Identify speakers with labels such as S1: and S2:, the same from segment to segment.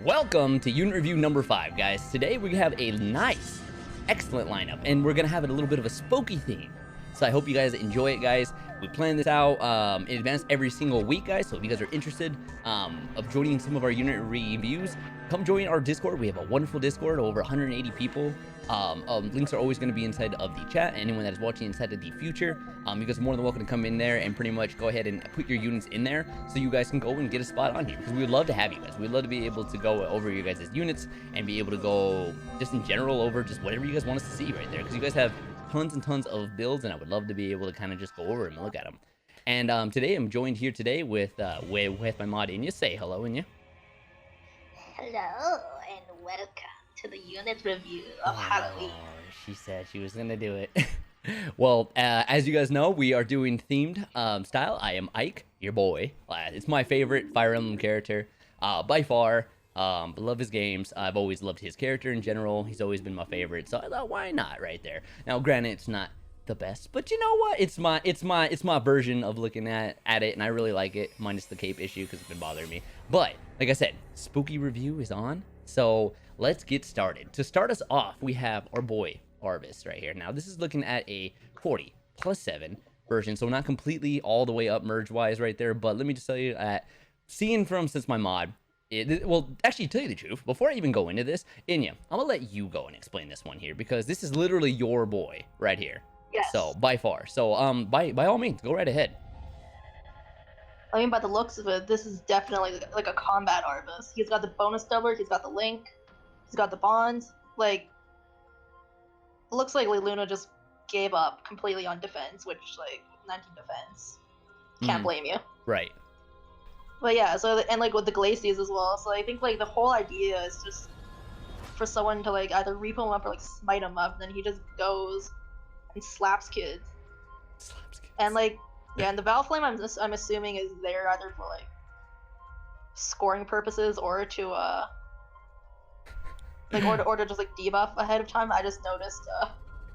S1: Welcome to unit review number 5, guys. Today we have a nice, excellent lineup, and we're gonna have it a little bit of a spooky theme. So I hope you guys enjoy it, guys. We plan this out in advance every single week, guys. So if you guys are interested of joining some of our unit reviews, come join our Discord. We have a wonderful Discord, over 180 people. Links are always going to be inside of the chat. Anyone that is watching inside of the future, you guys are more than welcome to come in there and pretty much go ahead and put your units in there so you guys can go and get a spot on here, because we would love to have you guys. We'd love to be able to go over your guys' units and be able to go just in general over just whatever you guys want us to see right there, because you guys have tons and tons of builds, and I would love to be able to kind of just go over them and look at them. And today I'm joined here today with my mod Inya. Say hello, Inya.
S2: Hello and welcome to the unit review of Halloween.
S1: She said she was gonna do it. Well, as you guys know, we are doing themed style. I am Ike, your boy. It's my favorite Fire Emblem character by far. Love his games. I've always loved his character in general. He's always been my favorite, so I thought, why not, right there. Now, granted, it's not the best, but you know what? It's my version of looking at it, and I really like it, minus the cape issue because it's been bothering me. But like I said, spooky review is on, so let's get started. To start us off, we have our boy Arvis right here. Now, this is looking at a 40+7 version, so not completely all the way up merge-wise right there, but let me just tell you that seeing from since my mod. Well, actually, to tell you the truth, before I even go into this, Inya, I'm gonna let you go and explain this one here, because this is literally your boy right here.
S2: Yes.
S1: So by far. So by all means, go right ahead.
S2: I mean, by the looks of it, this is definitely like a combat Arvis. He's got the bonus doubler, he's got the link, he's got the bonds. Like, it looks like Luna just gave up completely on defense, which, like, 19 defense. Can't blame you.
S1: Right.
S2: But yeah, so, and like with the Glacies as well, so I think like the whole idea is just for someone to like either reap him up or like smite him up, and then he just goes and slaps kids. And like, yeah, and the Valve Flame I'm assuming is there either for like scoring purposes or to like or to just like debuff ahead of time. I just noticed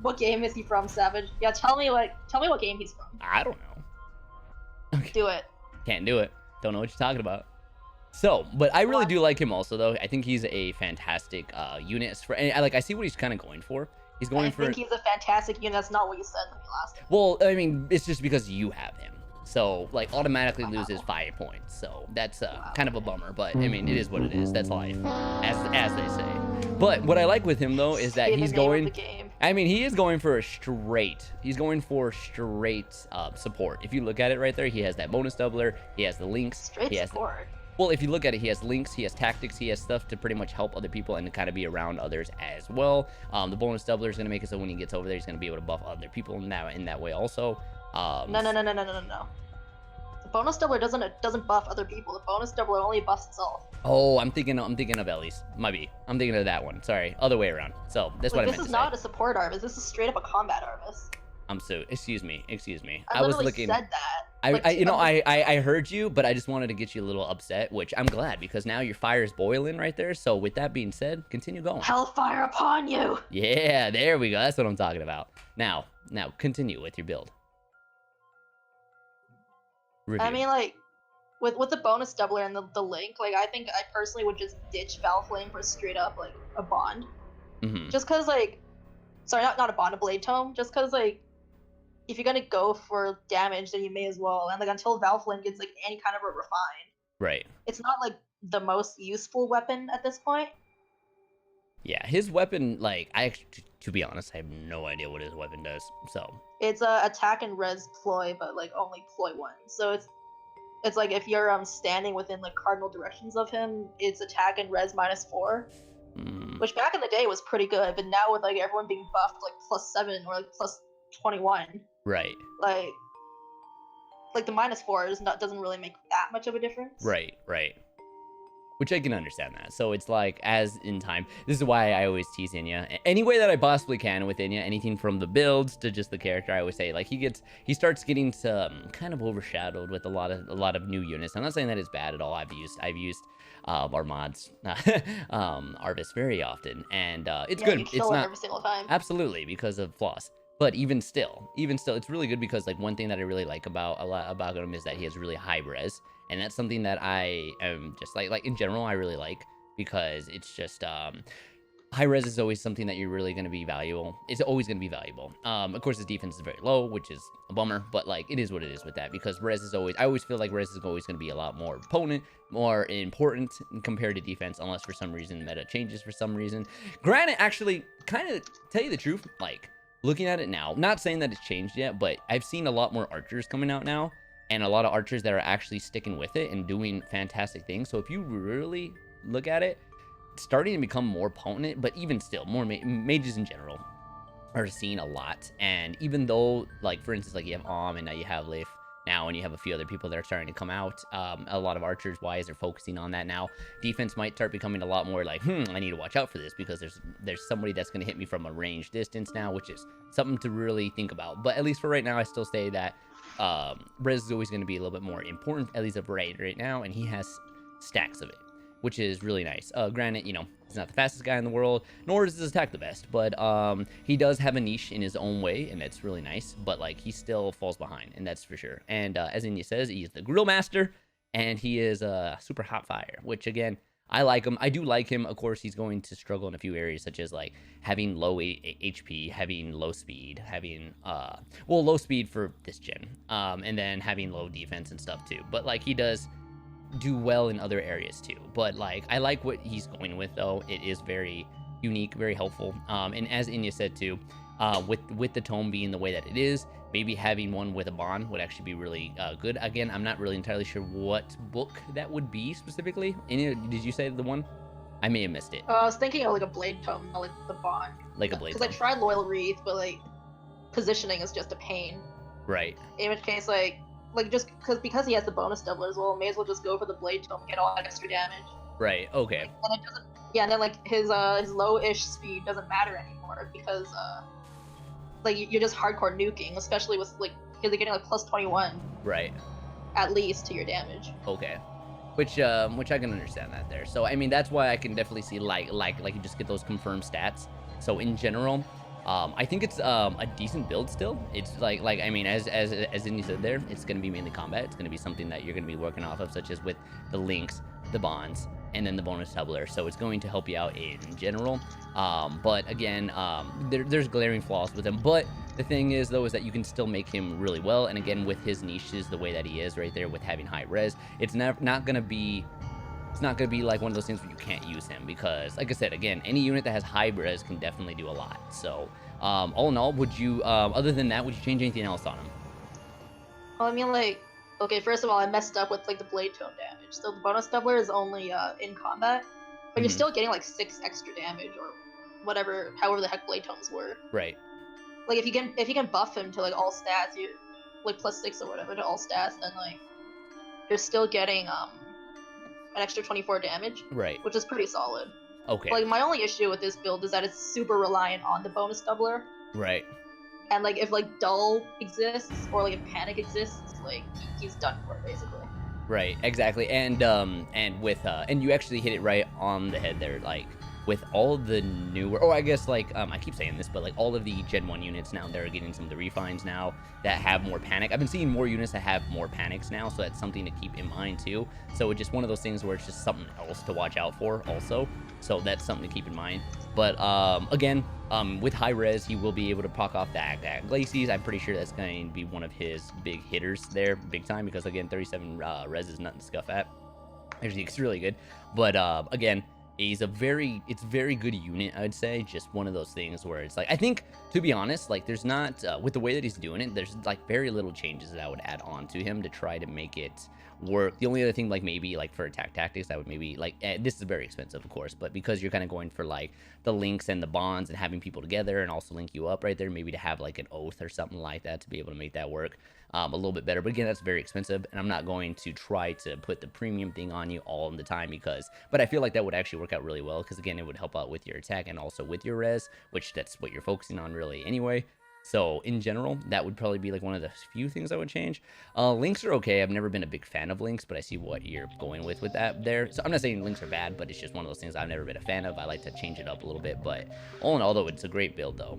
S2: what game is he from, Savage? Yeah, tell me what game he's from.
S1: I don't know. Okay.
S2: Do it.
S1: Can't do it. Don't know what you're talking about. So, but I really do like him also, though. I think he's a fantastic unit. I see what he's kind of going for. He's going for.
S2: I think he's a fantastic unit. That's not what you said when you last.
S1: Well, I mean, it's just because you have him. So, like, automatically loses 5 points. So that's kind of a bummer. But I mean, it is what it is. That's life, as they say. But what I like with him though is that he's going. I mean, he is going for straight support. If you look at it right there, he has that bonus doubler, he has the links, he has
S2: support.
S1: Well, if you look at it, he has links, he has tactics, he has stuff to pretty much help other people and to kind of be around others as well. The bonus doubler is going to make it so when he gets over there, he's going to be able to buff other people in that way also.
S2: No. The bonus doubler doesn't buff other people. The bonus doubler only buffs itself.
S1: Oh, I'm thinking of Ellie's. Might be. I'm thinking of that one. Sorry, other way around. So that's what I meant to say.
S2: This is not a support Arvis. This is straight up a combat Arvis.
S1: Excuse me.
S2: I was looking. Said that.
S1: I heard you, but I just wanted to get you a little upset, which I'm glad, because now your fire's boiling right there. So with that being said, continue going.
S2: Hellfire upon you.
S1: Yeah, there we go. That's what I'm talking about. Now continue with your build. Review.
S2: I mean, like, with the bonus doubler and the link, like, I think I personally would just ditch Valve Flame for straight up like a bond. Just cause like, sorry, not a bond, a blade tome. Just cause like, if you're gonna go for damage, then you may as well. And like until Valve Flame gets like any kind of a refined,
S1: right?
S2: It's not like the most useful weapon at this point.
S1: Yeah, his weapon, like, to be honest, I have no idea what his weapon does. So
S2: it's attack and res ploy, but like only ploy 1. So it's like if you're standing within like cardinal directions of him, it's attack and res -4, which back in the day was pretty good. But now with like everyone being buffed like +7 or like +21,
S1: right?
S2: Like the -4 doesn't really make that much of a difference.
S1: Right. Which I can understand that. So it's like, as in time, this is why I always tease Inya. Any way that I possibly can with Inya, anything from the builds to just the character, I always say, like, he starts getting kind of overshadowed with a lot of new units. I'm not saying that it's bad at all. I've used our mods, Arvis, very often, and it's good.
S2: You kill it every single time.
S1: Absolutely, because of flaws. But even still, it's really good, because like one thing that I really like about him is that he has really high res, and that's something that I am just like in general I really like. because it's just high res is always something that you're really going to be valuable. It's always going to be valuable. Of course, his defense is very low, which is a bummer, but like it is what it is with that, because res is always, I always feel like res is always going to be a lot more potent, more important compared to defense, unless for some reason meta changes for some reason. Granted, actually, kind of tell you the truth, like looking at it now, not saying that it's changed yet, but I've seen a lot more archers coming out now, and a lot of archers that are actually sticking with it and doing fantastic things. So if you really look at it, starting to become more potent, but even still, more mages in general are seeing a lot. And even though, like, for instance, like you have and now you have Leif now, and you have a few other people that are starting to come out, a lot of archers wise are focusing on that now. Defense might start becoming a lot more like, I need to watch out for this, because there's somebody that's going to hit me from a range distance now, which is something to really think about. But at least for right now, I still say that res is always going to be a little bit more important, at least of right now, and he has stacks of it, which is really nice. Granted, you know, he's not the fastest guy in the world, nor is his attack the best, but he does have a niche in his own way, and that's really nice, but like he still falls behind, and that's for sure. And as Inya says, he's the grill master, and he is super hot fire, which again, I like him. I do like him. Of course, he's going to struggle in a few areas, such as like having low HP, having low speed, having low speed for this gen, and then having low defense and stuff too. But like he does do well in other areas too. But like I like what he's going with, though. It is very unique, very helpful. And as Inya said too, with the tome being the way that it is, maybe having one with a bond would actually be really good. Again, I'm not really entirely sure what book that would be specifically. Inya, did you say the one? I may have missed it.
S2: I was thinking of like a blade tome, not like the bond.
S1: Like a blade tome.
S2: Because I tried Loyal Wreath, but like positioning is just a pain.
S1: Right.
S2: In which case, like just because he has the bonus doubler as well, may as well just go for the blade tome, get all that extra damage.
S1: Right. Okay.
S2: And it doesn't. Yeah, and then like his low-ish speed doesn't matter anymore, because like you're just hardcore nuking, especially with like because you're getting like plus 21.
S1: Right.
S2: At least to your damage.
S1: Okay. Which I can understand that there. So I mean that's why I can definitely see like you just get those confirmed stats. So in general, I think it's a decent build still. It's like I mean as Indy said there, it's gonna be mainly combat. It's gonna be something that you're gonna be working off of, such as with the links, the bonds, and then the bonus doubler. So it's going to help you out in general. But again, there's glaring flaws with him. But the thing is, though, is that you can still make him really well. And again, with his niches, the way that he is right there with having high res, it's not gonna be like one of those things where you can't use him, because like I said, again, any unit that has high res can definitely do a lot. So all in all, would you other than that, would you change anything else on him?
S2: Well, I mean, like, okay, first of all, I messed up with like the blade tome damage. So the bonus doubler is only in combat, but you're still getting like 6 extra damage or whatever, however the heck blade tomes were.
S1: Right.
S2: Like if you can buff him to like all stats, you like plus 6 or whatever to all stats, then like you're still getting an extra 24 damage.
S1: Right.
S2: Which is pretty solid.
S1: Okay.
S2: Like my only issue with this build is that it's super reliant on the bonus doubler.
S1: Right.
S2: And like if like dull exists or like if panic exists, like he's done for basically.
S1: Right, exactly. And with and you actually hit it right on the head there, like with all the newer, or I guess like I keep saying this, but like all of the Gen 1 units now, they're getting some of the refines now that have more panic. I've been seeing more units that have more panics now, so that's something to keep in mind too. So it's just one of those things where it's just something else to watch out for also. So that's something to keep in mind. But again, with high res, he will be able to proc off that Glacies. I'm pretty sure that's going to be one of his big hitters there, big time, because again, 37 res is nothing to scuff at. Actually, it's really good. But again, it's very good unit, I'd say. Just one of those things where it's like, I think, to be honest, like there's not, with the way that he's doing it, there's like very little changes that I would add on to him to try to make it work. The only other thing, like maybe like for attack tactics, I would maybe like, this is very expensive, of course, but because you're kind of going for like the links and the bonds and having people together and also link you up right there, maybe to have like an oath or something like that to be able to make that work a little bit better. But again, that's very expensive, and I'm not going to try to put the premium thing on you all the time, but I feel like that would actually work out really well, because again, it would help out with your attack and also with your res, which that's what you're focusing on really anyway. So in general, that would probably be like one of the few things I would change. Links are okay. I've never been a big fan of links, but I see what you're going with that there. So I'm not saying links are bad, but it's just one of those things I've never been a fan of. I like to change it up a little bit, but all in all, though, it's a great build though.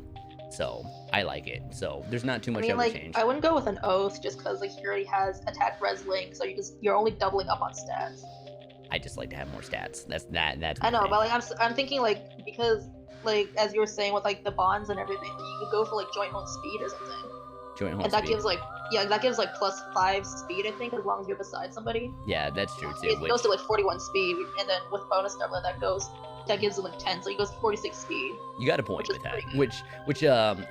S1: So I like it. So there's not too much I would change.
S2: I wouldn't go with an oath just because like he already has attack res link, so you're only doubling up on stats.
S1: I just like to have more stats. That's
S2: I
S1: my
S2: know,
S1: thing.
S2: but like I'm thinking like because like as you were saying with like the bonds and everything, you could go for like joint hold speed or something,
S1: Joint hold
S2: and that
S1: speed.
S2: gives like that gives like +5 speed I think as long as you're beside somebody.
S1: Yeah, that's true too.
S2: It goes to like 41 speed, and then with bonus stuff that gives him like 10, so he goes 46 speed.
S1: You got a point with that, which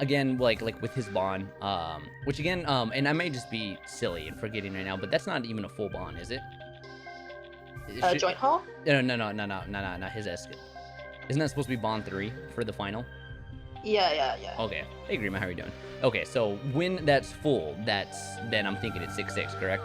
S1: again like with his bond, which again and I may just be silly and forgetting right now, but that's not even a full bond, is it?
S2: Joint hold?
S1: No, not his S skill. Isn't that supposed to be bond 3 for the final?
S2: Yeah.
S1: Okay, hey Grima, how are you doing? Okay, so when that's full, then I'm thinking it's 6/6, correct?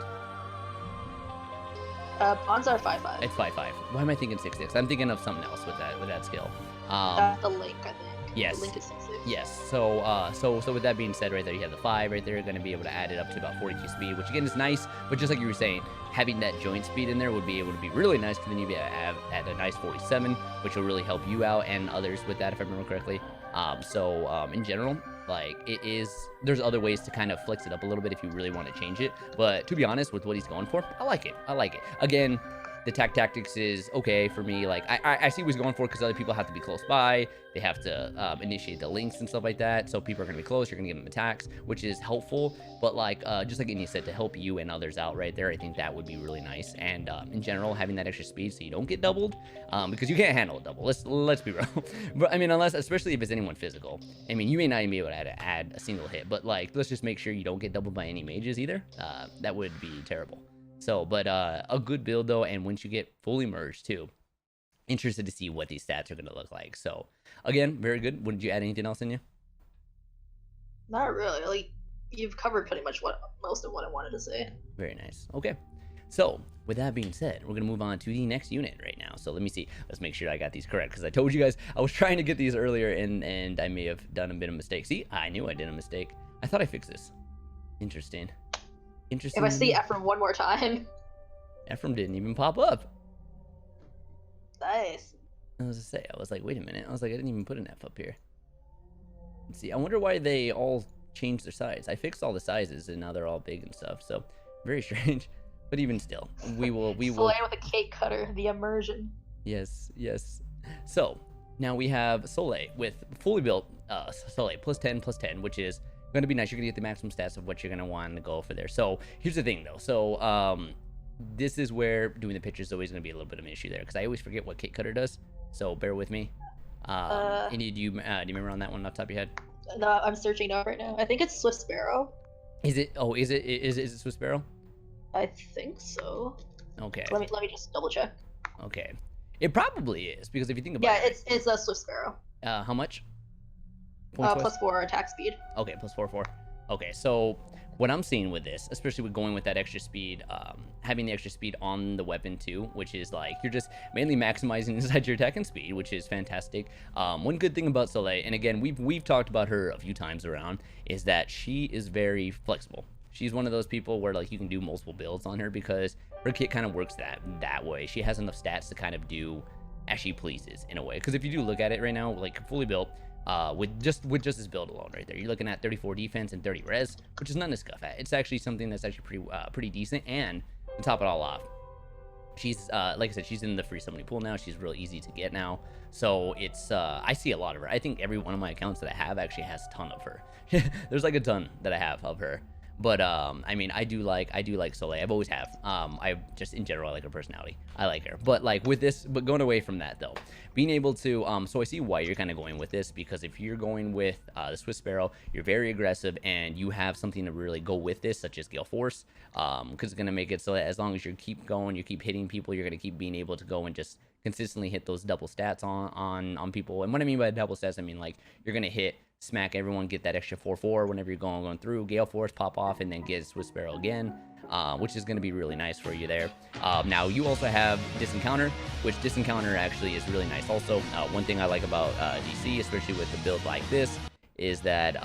S2: Bonds are 5/5.
S1: It's 5/5. Why am I thinking 6/6? I'm thinking of something else with that skill.
S2: That's the link, I think.
S1: Yes.
S2: The link is 6/6.
S1: Yes. So with that being said, right there, you have the 5 right there. You're going to be able to add it up to about 42 speed, which again is nice. But just like you were saying, having that joint speed in there would be able to be really nice, because then you'd be able to have at a nice 47, which will really help you out and others with that, if I remember correctly. In general, like there's other ways to kind of flex it up a little bit if you really want to change it. But to be honest, with what he's going for, I like it. Again, the tactics is okay for me. Like I see what he's going for, because other people have to be close by. They have to initiate the links and stuff like that. So people are gonna be close. You're gonna give them attacks, which is helpful. But like just like Indy said, to help you and others out right there, I think that would be really nice. And in general, having that extra speed so you don't get doubled, because you can't handle a double. Let's be real. But I mean, especially if it's anyone physical. I mean, you may not even be able to add a single hit. But like, let's just make sure you don't get doubled by any mages either. That would be terrible. So, but a good build though, and once you get fully merged too, interested to see what these stats are going to look like. So, again, very good. Would you add anything else in you?
S2: Not really. Like, you've covered pretty much most of what I wanted to say.
S1: Very nice. Okay. So, with that being said, we're going to move on to the next unit right now. So, let me see. Let's make sure I got these correct, because I told you guys I was trying to get these earlier, and I may have done a bit of a mistake. See, I knew I did a mistake. I thought I fixed this. Interesting.
S2: If I see Ephraim one more time.
S1: Ephraim didn't even pop up.
S2: Nice.
S1: I was to say, I was like, wait a minute. I was like, I didn't even put an F up here. Let's see. I wonder why they all changed their size. I fixed all the sizes, and now they're all big and stuff. So very strange. But even still, we will.
S2: Slay with a cake cutter, the immersion.
S1: Yes. So now we have Soleil with fully built Soleil +10, which is going to be nice. You're going to get the maximum stats of what you're going to want to go for there. So here's the thing though. So this is where doing the picture is always going to be a little bit of an issue there, because I always forget what cake cutter does. So bear with me. Indy, do you remember on that one off the top of your head?
S2: No, I'm searching it up right now. I think it's Swift Sparrow.
S1: Is it? Oh, is it Swiss Sparrow?
S2: I think so.
S1: Okay.
S2: Let me just double check.
S1: Okay. It probably is, because if you think about it.
S2: Yeah, it's a Swift Sparrow.
S1: How much?
S2: +4 attack speed.
S1: Okay, +4. Okay, so what I'm seeing with this, especially with going with that extra speed, having the extra speed on the weapon too, which is like you're just mainly maximizing inside your attack and speed, which is fantastic. One good thing about Soleil, and again we've talked about her a few times around, is that she is very flexible. She's one of those people where like you can do multiple builds on her, because her kit kind of works that way. She has enough stats to kind of do as she pleases in a way. Because if you do look at it right now, like fully built, with just this build alone right there, you're looking at 34 defense and 30 res, which is nothing to scuff at. It's actually something that's actually pretty decent. And to top it all off, she's like I said, she's in the free summoning pool now. She's real easy to get now, so it's I see a lot of her. I think every one of my accounts that I have actually has a ton of her. There's like a ton that I have of her. But I mean, I do like Soleil. I've always have. I just in general I like her personality. I like her. But like with this, but going away from that though, being able to so I see why you're kind of going with this, because if you're going with the Swiss Sparrow, you're very aggressive and you have something to really go with this, such as Gale Force, because it's gonna make it so that as long as you keep going, you keep hitting people, you're gonna keep being able to go and just consistently hit those double stats on people. And what I mean by double stats, I mean like you're gonna hit, smack everyone, get that extra 4/4 whenever you're going through, Gale Force, pop off, and then get Swiss Sparrow again, which is going to be really nice for you there. Now you also have Disencounter, which Disencounter actually is really nice also. One thing I like about DC, especially with the build like this, is that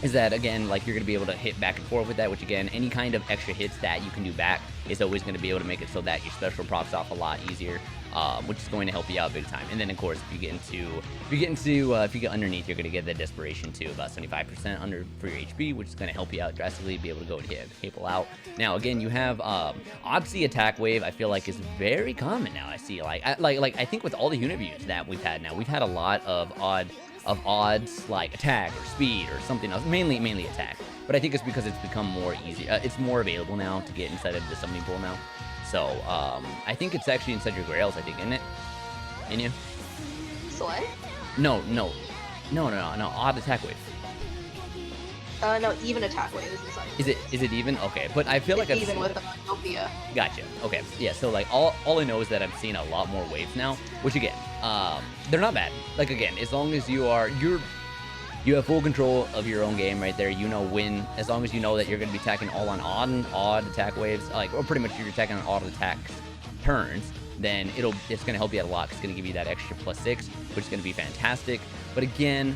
S1: is that again, like you're going to be able to hit back and forth with that, which again, any kind of extra hits that you can do back is always going to be able to make it so that your special procs off a lot easier. which is going to help you out big time. And then of course, if you get underneath, you're gonna get that desperation too, about 75% under for your HP, which is gonna help you out drastically, be able to go and hit people out. Now again, you have Oxy attack wave. I feel like is very common now. I see I think with all the unit views that we've had now, we've had a lot of odds like attack or speed or something else, mainly attack. But I think it's because it's become more easy. It's more available now to get inside of the summoning pool now. So, I think it's actually inside your Grails, I think, isn't it? In you?
S2: Slay?
S1: No, odd attack wave.
S2: No, even attack wave is inside.
S1: Is it even? Okay, but I feel like
S2: it's even with Utopia.
S1: Gotcha. Okay, yeah. So like all I know is that I'm seeing a lot more waves now, which again, they're not bad. Like again, as long as you have full control of your own game right there. You know when, as long as you know that you're going to be attacking all on odd attack waves, or pretty much you're attacking on odd attack turns, then it's going to help you out a lot. It's going to give you that extra +6, which is going to be fantastic. But again,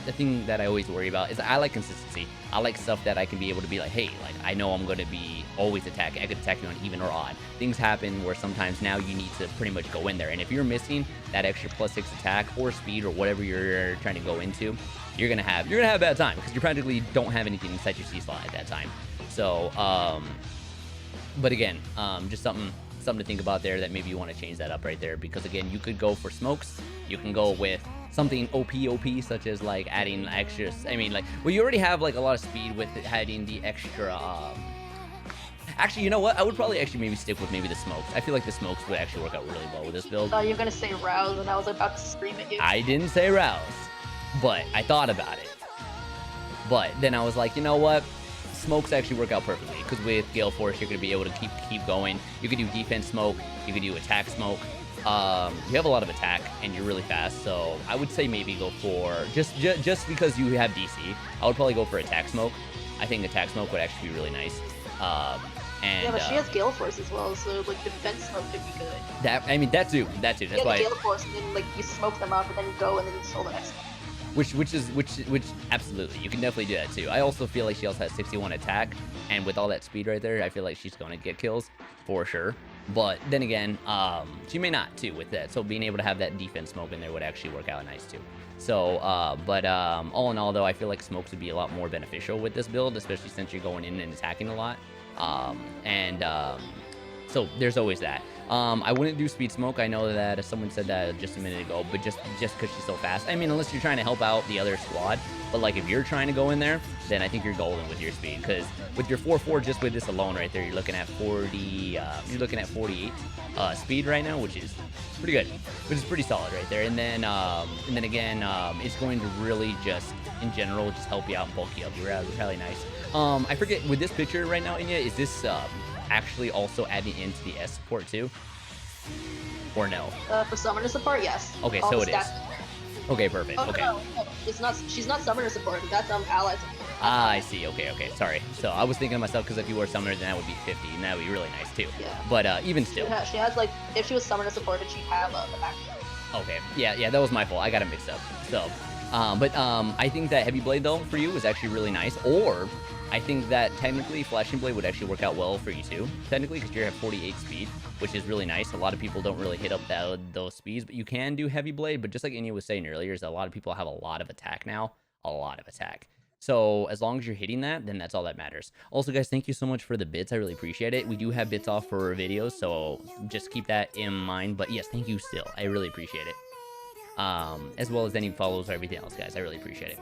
S1: the thing that I always worry about is I like consistency. I like stuff that I can be able to be like, hey, like I know I'm going to be always attacking. I could attack you on even or odd. Things happen where sometimes now you need to pretty much go in there. And if you're missing that extra +6 attack or speed or whatever you're trying to go into, you're gonna have a bad time because you practically don't have anything inside your C slot at that time. So, but again, just something to think about there, that maybe you want to change that up right there, because again, you could go for smokes, you can go with something OP such as like adding extra. I mean, like, well, you already have like a lot of speed with adding the extra. Actually, you know what? I would probably actually maybe stick with maybe the smokes. I feel like the smokes would actually work out really well with this build.
S2: I thought you were gonna say rouse, and I was about to scream at you.
S1: I didn't say rouse, but I thought about it. But then I was like, you know what? Smokes actually work out perfectly, because with Gale Force, you're going to be able to keep going. You could do defense smoke, you could do attack smoke. You have a lot of attack, and you're really fast, so I would say maybe go for, just because you have DC, I would probably go for attack smoke. I think attack smoke would actually be really nice.
S2: Yeah, but she has Gale Force as well, so like defense smoke could be good.
S1: That too. That's why.
S2: Gale Force, and then like you smoke them up, and then you go, and then you soul the next one.
S1: Which absolutely, you can definitely do that too. I also feel like she also has 61 attack, and with all that speed right there, I feel like she's going to get kills for sure. But then again, she may not too with that. So being able to have that defense smoke in there would actually work out nice too. So, all in all though, I feel like smokes would be a lot more beneficial with this build, especially since you're going in and attacking a lot. So there's always that. I wouldn't do speed smoke. I know that someone said that just a minute ago, but just because she's so fast. I mean, unless you're trying to help out the other squad. But like if you're trying to go in there, then I think you're golden with your speed. Because with your 4/4, just with this alone right there, you're looking at 48 speed right now, which is pretty good, which is pretty solid right there. And then again, it's going to really just in general just help you out and bulk you up. You're really nice. I forget with this picture right now, Inya, is this actually also adding into the S support too, or no?
S2: For summoner support, yes.
S1: Okay, so it is. Okay, perfect.
S2: Oh,
S1: okay.
S2: No, it's not. She's not summoner support. That's ally support.
S1: Ah, I see. Okay. Sorry. So I was thinking to myself, because if you were summoner, then that would be 50, and that would be really nice too. Yeah. But even still.
S2: She has like, if she was summoner support, she'd have the back.
S1: Okay. Yeah. That was my fault. I got it mixed up. So, I think that Heavy Blade though for you is actually really nice. Or I think that technically Flashing Blade would actually work out well for you too. Technically, because you have 48 speed, which is really nice. A lot of people don't really hit up those speeds, but you can do Heavy Blade. But just like Inya was saying earlier, is that a lot of people have a lot of attack now. A lot of attack. So as long as you're hitting that, then that's all that matters. Also, guys, thank you so much for the bits. I really appreciate it. We do have bits off for videos, so just keep that in mind. But yes, thank you still. I really appreciate it. As well as any follows or everything else, guys. I really appreciate it.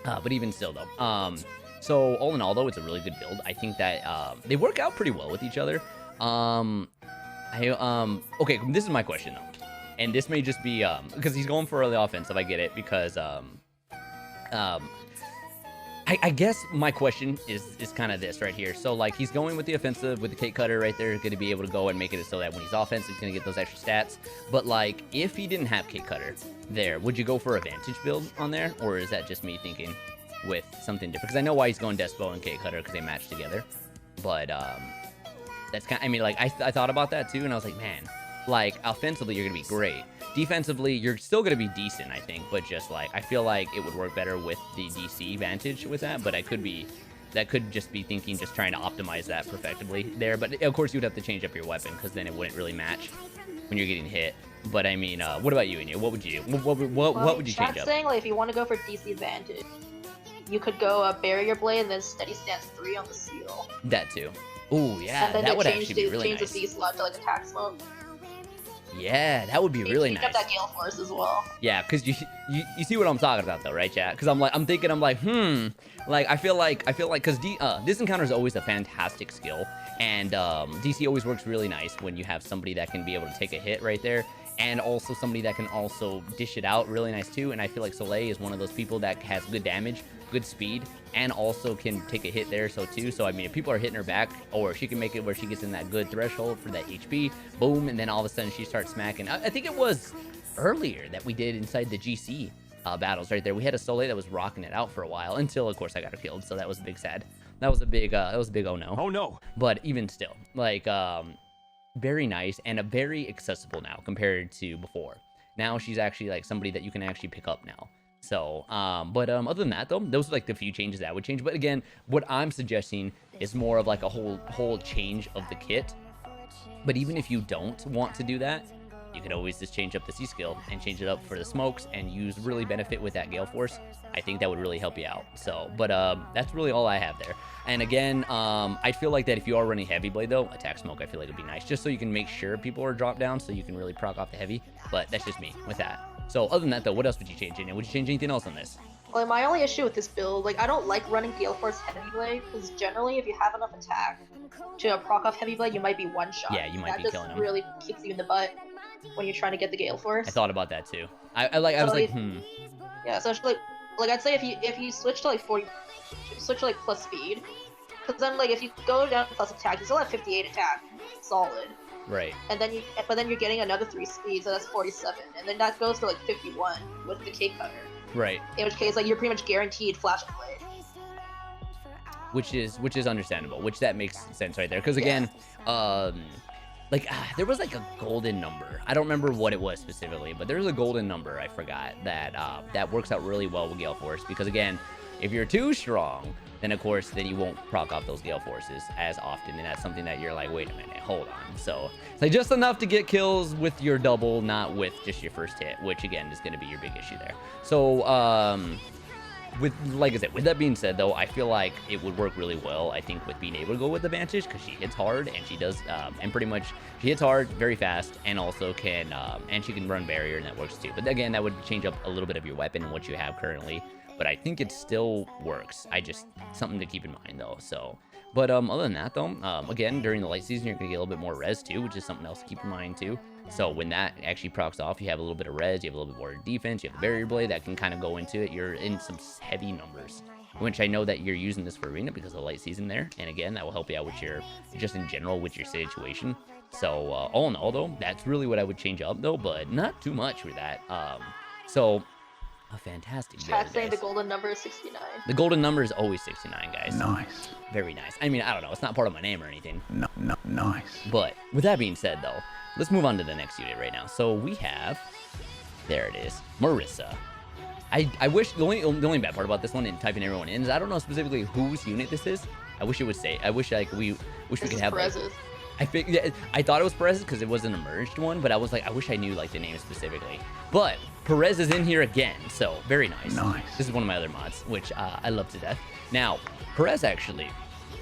S1: But even still, though. So all in all, though, it's a really good build. I think that they work out pretty well with each other. Okay, this is my question, though. And this may just be, because he's going for the offensive, I get it, because, I guess my question is kind of this right here. So, like, he's going with the offensive with the cake cutter right there, going to be able to go and make it so that when he's offensive, he's going to get those extra stats. But, like, if he didn't have cake cutter there, would you go for a Vantage build on there? Or is that just me thinking with something different? Because I know why he's going Despo and cake cutter, because they match together. But, that's kind of, I mean, like, I thought about that too, and I was like, man, like, offensively, you're going to be great. Defensively, you're still going to be decent, I think, but just, like, I feel like it would work better with the DC Vantage with that, but that could just be thinking, just trying to optimize that perfectly there, but of course, you'd have to change up your weapon, because then it wouldn't really match. when you're getting hit. But I mean, what about you, Anya? What would you do? What would you change
S2: Chat's
S1: up?
S2: saying like if you want to go for DC advantage, you could go Barrier Blade and then Steady Stance 3 on the seal.
S1: That too. Ooh, yeah,
S2: And then
S1: that would
S2: change
S1: actually be really
S2: change
S1: nice.
S2: the C slot to like attack smoke.
S1: Yeah, that would be really nice.
S2: Up that Gale Force as well.
S1: Yeah, because you see what I'm talking about though, right, chat? Because I'm thinking like I feel like because this encounter is always a fantastic skill, and DC always works really nice when you have somebody that can be able to take a hit right there, and also somebody that can also dish it out really nice too. And I feel like Soleil is one of those people that has good damage, good speed, and also can take a hit there too. I mean, if people are hitting her back, or she can make it where she gets in that good threshold for that HP, boom, and then all of a sudden she starts smacking. I think it was earlier that we did inside the GC battles right there. We had a Soleil that was rocking it out for a while until, of course, I got her killed. So that was a big sad. That was a big oh no.
S3: Oh no.
S1: But even still, like very nice and a very accessible now compared to before. Now she's actually like somebody that you can actually pick up now. So, but other than that though, those are like the few changes that would change. But again, what I'm suggesting is more of like a whole change of the kit. But even if you don't want to do that, you can always just change up the C skill and change it up for the smokes and use really benefit with that Gale Force. I think that would really help you out. So, but that's really all I have there. And again, I feel like that if you are running Heavy Blade though, attack smoke I feel like would be nice, just so you can make sure people are dropped down, so you can really proc off the heavy. But that's just me with that. So other than that though, what else would you change in it? Would you change anything else on this?
S2: Well, my only issue with this build, like I don't like running Gale Force Heavy Blade, because generally if you have enough attack to proc off Heavy Blade, you might be one shot.
S1: Yeah, you might be killing him.
S2: That just really kicks you in the butt when you're trying to get the Gale Force.
S1: I thought about that too. I was like,
S2: Yeah, so it's like I'd say if you switch to like 40, switch to like plus speed, because then like if you go down to plus attack, you still have 58 attack, solid.
S1: Right.
S2: And then you're getting another 3 speed, so that's 47, and then that goes to like 51 with the K cutter.
S1: Right.
S2: In which case, like you're pretty much guaranteed Flash Blade.
S1: Which is understandable. Which that makes sense right there. Because again, there was like a golden number. I don't remember what it was specifically, but there's a golden number I forgot that works out really well with Gale Force. Because again, if you're too strong, then of course you won't proc off those Gale Forces as often, and that's something that you're like, wait a minute, hold on. So it's like just enough to get kills with your double, not with just your first hit, which again is going to be your big issue there. So with, like I said, with that being said though, I feel like it would work really well, I think, with being able to go with advantage, because she hits hard, and she does and pretty much she hits hard very fast, and also can and she can run barrier, and that works too. But again, that would change up a little bit of your weapon and what you have currently, but I think it still works. I just, something to keep in mind though. So, but other than that though, again, during the light season you're gonna get a little bit more res too, which is something else to keep in mind too. So when that actually procs off, you have a little bit of res, you have a little bit more defense, you have the barrier blade that can kind of go into it. You're in some heavy numbers, which I know that you're using this for arena because of the light season there, and again, that will help you out with your, just in general with your situation. So all in all though, that's really what I would change up though, but not too much with that. So a fantastic build,
S2: Chat's saying the golden number is 69.
S1: The golden number is always 69, guys.
S3: Nice.
S1: Very nice. I mean, I don't know, it's not part of my name or anything.
S3: No, nice.
S1: But with that being said though, let's move on to the next unit right now. So we have, there it is, Marissa. I wish, the only bad part about this one and typing everyone in is I don't know specifically whose unit this is. I wish it would say, I wish like we could have like, I thought it was Perez's because it was an emerged one, but I was like, I wish I knew like the name specifically. But Perez is in here again, so very nice.
S3: Nice.
S1: This is one of my other mods, which I love to death. Now, Perez actually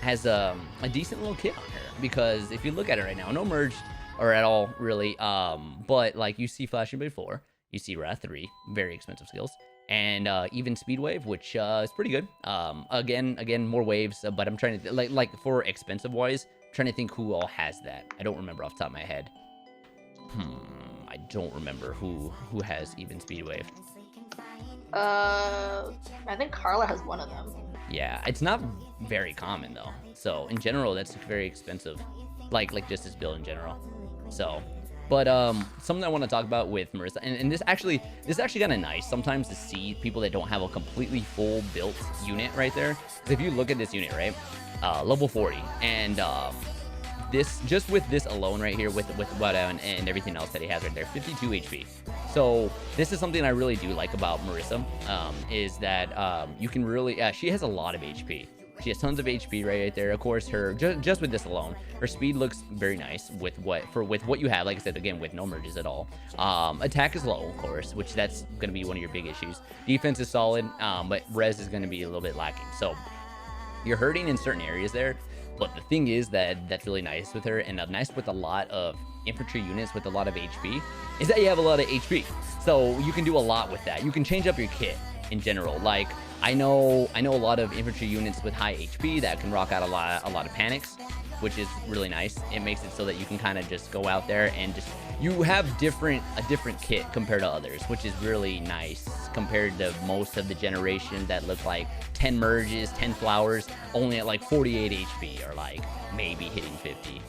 S1: has a decent little kit on her, because if you look at it right now, no merged or at all really, but like you see Flashing Blade 4, you see Wrath 3, very expensive skills, and even Speed Wave, which is pretty good. Again, more waves, but I'm trying to like for expensive wise, trying to think who all has that. I don't remember off the top of my head. I don't remember who has even Speed Wave.
S2: I think Carla has one of them.
S1: Yeah, it's not very common though. So in general, that's very expensive. Like just this build in general. So, but something I want to talk about with Marissa, and this actually kind of nice sometimes to see people that don't have a completely full built unit right there. 'Cause if you look at this unit, right, level 40, and this, just with this alone right here, with what and everything else that he has right there, 52 HP. So this is something I really do like about Marissa, is that you can really, she has a lot of HP. She has tons of HP right there. Of course, her just with this alone, her speed looks very nice with what you have. Like I said, again, with no merges at all. Attack is low, of course, which that's going to be one of your big issues. Defense is solid, but res is going to be a little bit lacking. So you're hurting in certain areas there. But the thing is that's really nice with her, and nice with a lot of infantry units with a lot of HP, is that you have a lot of HP. So you can do a lot with that. You can change up your kit in general. Like I know a lot of infantry units with high HP that can rock out a lot of panics, which is really nice. It makes it so that you can kind of just go out there and just you have a different kit compared to others, which is really nice compared to most of the generation that look like 10 merges, 10 flowers, only at like 48 HP or like maybe hitting 50,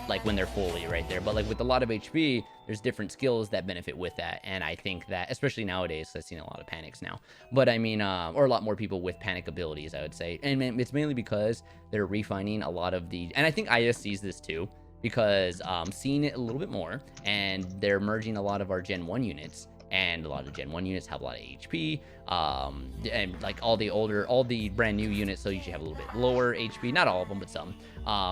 S1: like when they're fully right there. But like with a lot of HP, there's different skills that benefit with that. And I think that, especially nowadays, I've seen a lot of panics now, but I mean, or a lot more people with panic abilities, I would say. And it's mainly because they're refining a lot of the, and I think IS sees this too, because seeing it a little bit more, and they're merging a lot of our Gen 1 units, and a lot of Gen 1 units have a lot of HP, and like all the brand new units, so you should have a little bit lower HP, not all of them, but some,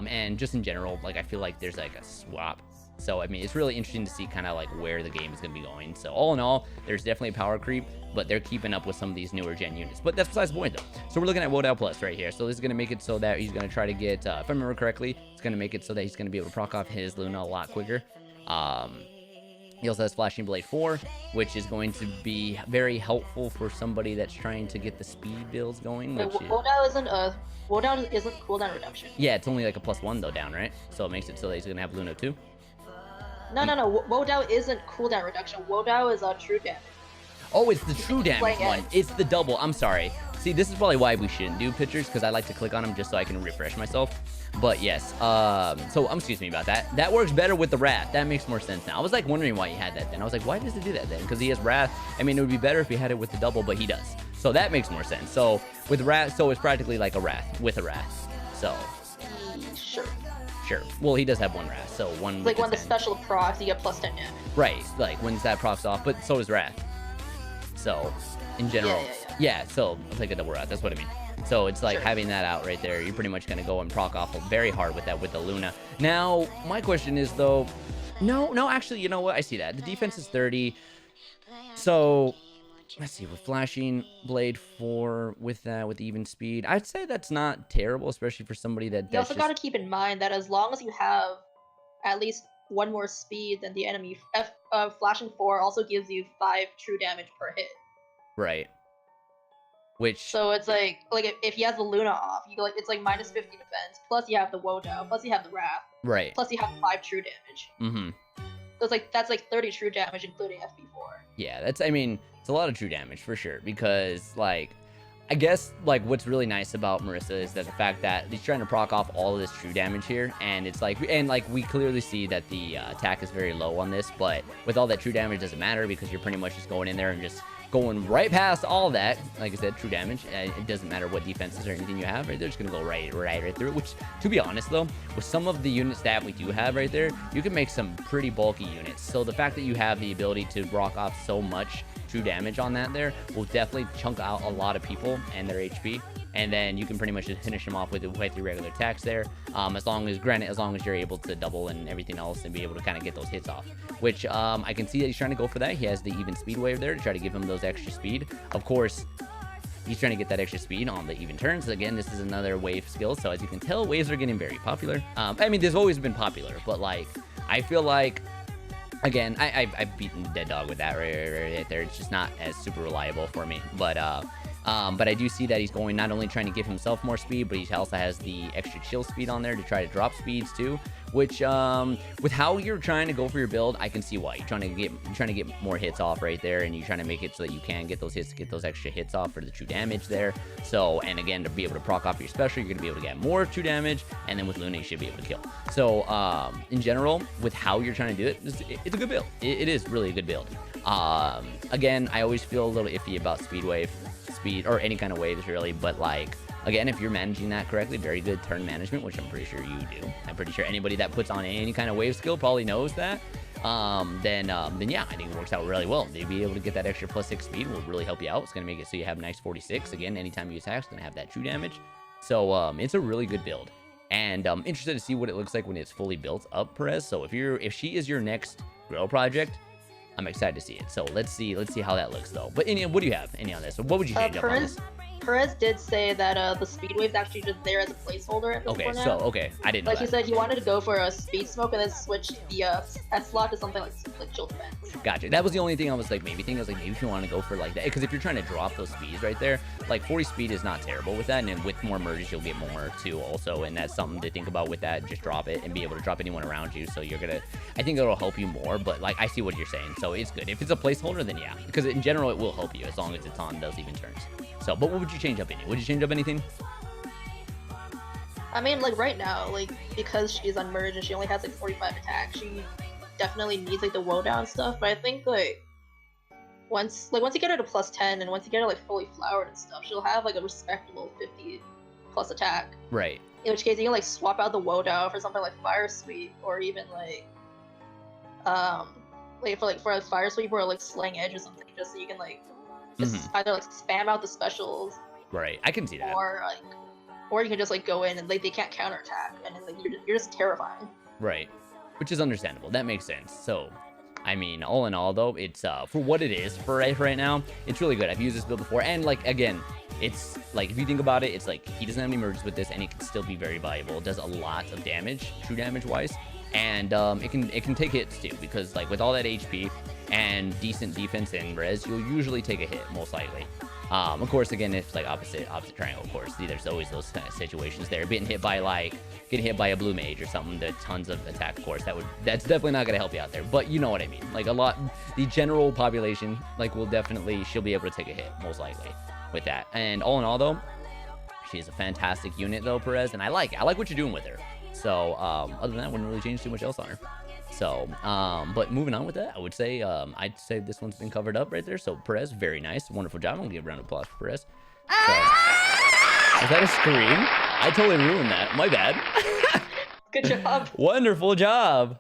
S1: and just in general, like I feel like there's like a swap. So I mean, it's really interesting to see kind of like where the game is going to be going. So all in all, there's definitely a power creep, but they're keeping up with some of these newer gen units. But that's besides the point though. So we're looking at Wodow Plus right here. So this is going to make it so that he's going to try to get, if I remember correctly, it's going to make it so that he's going to be able to proc off his Luna a lot quicker. He also has Flashing Blade 4, which is going to be very helpful for somebody that's trying to get the speed builds going. Which
S2: Wodow isn't cooldown reduction.
S1: Yeah, it's only like a +1 though down, right? So it makes it so that he's going to have Luna too.
S2: No. Wodow isn't cooldown reduction. Wodow is true damage.
S1: Oh, it's the true damage one. It's the double. I'm sorry. See, this is probably why we shouldn't do pictures, because I like to click on them just so I can refresh myself. But yes, so excuse me about that. That works better with the Wrath. That makes more sense now. I was like wondering why he had that then. I was like, why does it do that then? Because he has Wrath. I mean, it would be better if he had it with the double, but he does. So that makes more sense. So with Wrath, so it's practically like a Wrath with a Wrath. So Sure. Well, he does have one Wrath, so one.
S2: Like when the special procs, you get +10 damage.
S1: Right, like when that procs off, but so does Wrath. So, in general, yeah. So I'll take a double Wrath. That's what I mean. So it's like having that out right there. You're pretty much gonna go and proc off very hard with that with the Luna. Now, my question is though, no, actually, you know what? I see that the defense is 30. So let's see, with Flashing Blade 4, with that, with even speed, I'd say that's not terrible, especially for somebody that.
S2: You also got to keep in mind that as long as you have at least one more speed than the enemy, Flashing 4 also gives you 5 true damage per hit.
S1: Right. Which. So
S2: it's like if he has the Luna off, you go like it's like -50 defense. Plus you have the Wodow. Plus you have the Wrath.
S1: Right.
S2: Plus you have 5 true damage.
S1: Mm-hmm.
S2: So it's like that's like 30 true damage, including FP4.
S1: Yeah, that's. I mean. It's a lot of true damage for sure, because like I guess like what's really nice about Marissa is that the fact that he's trying to proc off all of this true damage here, and it's like, and like we clearly see that the attack is very low on this, but with all that true damage doesn't matter, because you're pretty much just going in there and just going right past all that. Like I said, true damage. It doesn't matter what defenses or anything you have, right? They're just gonna go right through it. Which, to be honest though, with some of the units that we do have right there, you can make some pretty bulky units. So the fact that you have the ability to rock off so much true damage on that there will definitely chunk out a lot of people and their HP, and then you can pretty much just finish them off with your regular attacks there, as long as you're able to double and everything else and be able to kind of get those hits off, which I can see that he's trying to go for that. He has the even speed wave there to try to give him those extra speed. Of course, he's trying to get that extra speed on the even turns. Again, this is another wave skill, so as you can tell, waves are getting very popular. I mean, they've always been popular, but like I feel like, again, I've beaten Dead Dog with that right there. It's just not as super reliable for me. But I do see that he's going not only trying to give himself more speed, but he also has the extra chill speed on there to try to drop speeds too. Which with how you're trying to go for your build, I can see why you're trying to get more hits off right there, and you're trying to make it so that you can get those hits, to get those extra hits off for the true damage there. So, and again, to be able to proc off your special, you're gonna be able to get more true damage, and then with Luna you should be able to kill. So in general, with how you're trying to do it, it's a good build. It is really a good build. Again, I always feel a little iffy about speed or any kind of waves really, but like, again, if you're managing that correctly, very good turn management, which I'm pretty sure you do. I'm pretty sure anybody that puts on any kind of wave skill probably knows that. Then yeah, I think it works out really well. To be able to get that extra +6 speed will really help you out. It's going to make it so you have nice 46. Again, anytime you attack, it's going to have that true damage. So it's a really good build. And I'm interested to see what it looks like when it's fully built up, Perez. So if she is your next grow project, I'm excited to see it. So let's see how that looks though. But what do you have on this? So what would you change up on this?
S2: Perez did say that the speed wave's actually just there as a placeholder at this point now.
S1: I didn't know
S2: like he said he wanted to go for a speed smoke and then switch the S slot to something like chill defense.
S1: Gotcha. That was the only thing I was like maybe thinking. I was like maybe if you want to go for like that, because if you're trying to drop those speeds right there, like 40 speed is not terrible with that, and then with more merges you'll get more too also, and that's something to think about with that. Just drop it and be able to drop anyone around you. So you're gonna, I think it'll help you more. But like I see what you're saying, so it's good if it's a placeholder. Then yeah, because in general it will help you as long as it's on those even turns. So, but what would you change up in it? Would you change up anything?
S2: I mean, like right now, like because she's unmerged and she only has like 45 attack, she definitely needs like the woe down stuff. But I think like once you get her to plus 10 and once you get her like fully flowered and stuff, she'll have like a respectable 50 plus attack.
S1: Right.
S2: In which case you can like swap out the woe down for something like fire sweep or even like for a fire sweep or like slang edge or something, just so you can like just either like spam out the specials.
S1: Right, I can see that.
S2: Or you can just like go in and like they can't counterattack and like you're just terrifying.
S1: Right, which is understandable. That makes sense. So, I mean, all in all though, it's for what it is for right now, it's really good. I've used this build before, and like again, it's like if you think about it, it's like he doesn't have any merges with this, and it can still be very valuable. It does a lot of damage, true damage wise, and it can take hits too, because like with all that HP and decent defense and res, you'll usually take a hit most likely. Of course, again, it's like opposite triangle. Of course, there's always those kind of situations there. Getting hit by a blue mage or something that tons of attack. Of course, that's definitely not gonna help you out there. But you know what I mean. Like the general population, like she'll be able to take a hit most likely with that. And all in all, though, she is a fantastic unit though, Perez, and I like what you're doing with her. So other than that, I wouldn't really change too much else on her. So, but moving on with that, I would say, I'd say this one's been covered up right there. So Perez, very nice, wonderful job. I'm gonna give a round of applause for Perez. So, is that a scream? I totally ruined that. My bad.
S2: Good job.
S1: Wonderful job.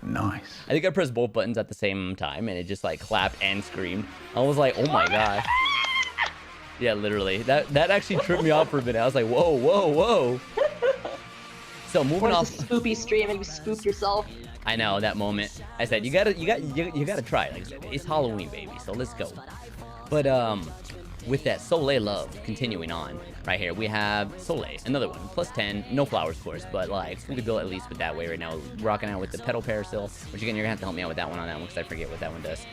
S3: Nice.
S1: I think I pressed both buttons at the same time, and it just like clapped and screamed. I was like, oh my god. Yeah, literally. That actually tripped me off for a minute. I was like, whoa, whoa, whoa. So moving off.
S2: It's a spoopy stream and you spooked yourself.
S1: I know that moment. I said you gotta try it. Like I said, it's Halloween, baby. So let's go. But with that Soleil love continuing on right here, we have Soleil, another one, plus 10, no flowers of course, but like fully built at least with that way right now. Rocking out with the petal parasil, which again you're gonna have to help me out with that one because I forget what that one does.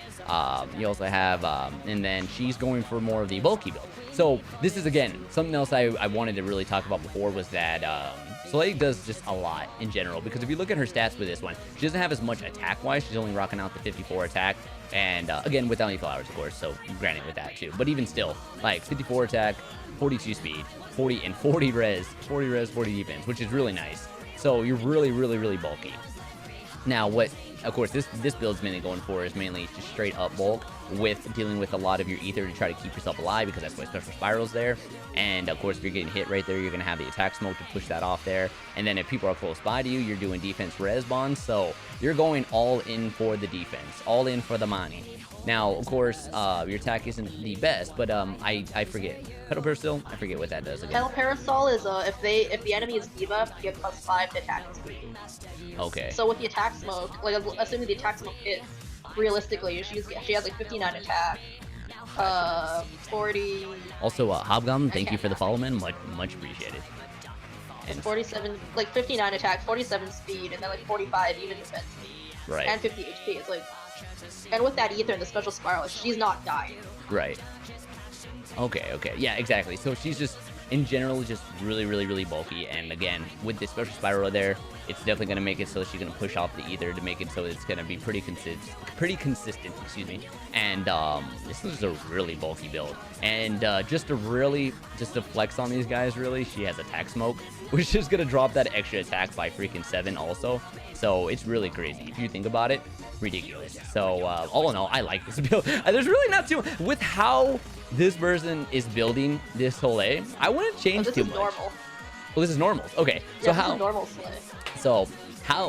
S1: You also have and then she's going for more of the bulky build. So this is again something else I wanted to really talk about before, was that Soleil does just a lot in general, because if you look at her stats with this one, she doesn't have as much attack wise. She's only rocking out the 54 attack, and again without any flowers of course, so granted with that too, but even still, like 54 attack, 42 speed, 40 res, 40 defense, which is really nice. So you're really bulky. Now what, of course, this build's mainly going for is mainly just straight up bulk, with dealing with a lot of your ether to try to keep yourself alive, because that's why special spiral's there. And of course, if you're getting hit right there, you're gonna have the attack smoke to push that off there. And then if people are close by to you, you're doing defense res bonds, so you're going all in for the defense, all in for the money. Now, of course, your attack isn't the best, but I forget. Petal Parasol, I forget what that does again.
S2: Petal Parasol is if the enemy is debuffed, you get +5 to attack and speed.
S1: Okay.
S2: So with the attack smoke, like assuming the attack smoke hits, realistically, she has like 59 attack, 40.
S1: Also, Hobgoblin, thank you for the follow, man. Much appreciated.
S2: And 47, like 59 attack, 47 speed, and then like 45 even defense speed.
S1: Right.
S2: And 50 HP. It's like, and with that ether and the special spiral, she's not dying.
S1: Right. Okay. Yeah, exactly. So she's just, in general, just really bulky. And again, with the special spiral there, it's definitely going to make it so she's going to push off the ether to make it so it's going to be pretty consistent, excuse me. And this is a really bulky build. And just to flex on these guys, really, she has attack smoke, which is going to drop that extra attack by freaking 7 also. So it's really crazy. If you think about it, ridiculous. So all in all, I like this build. There's really not too much with how this person is building this Soleil. I wouldn't change too much. Normal. Well, this is normal. Okay.
S2: Yeah, so how normal Soleil.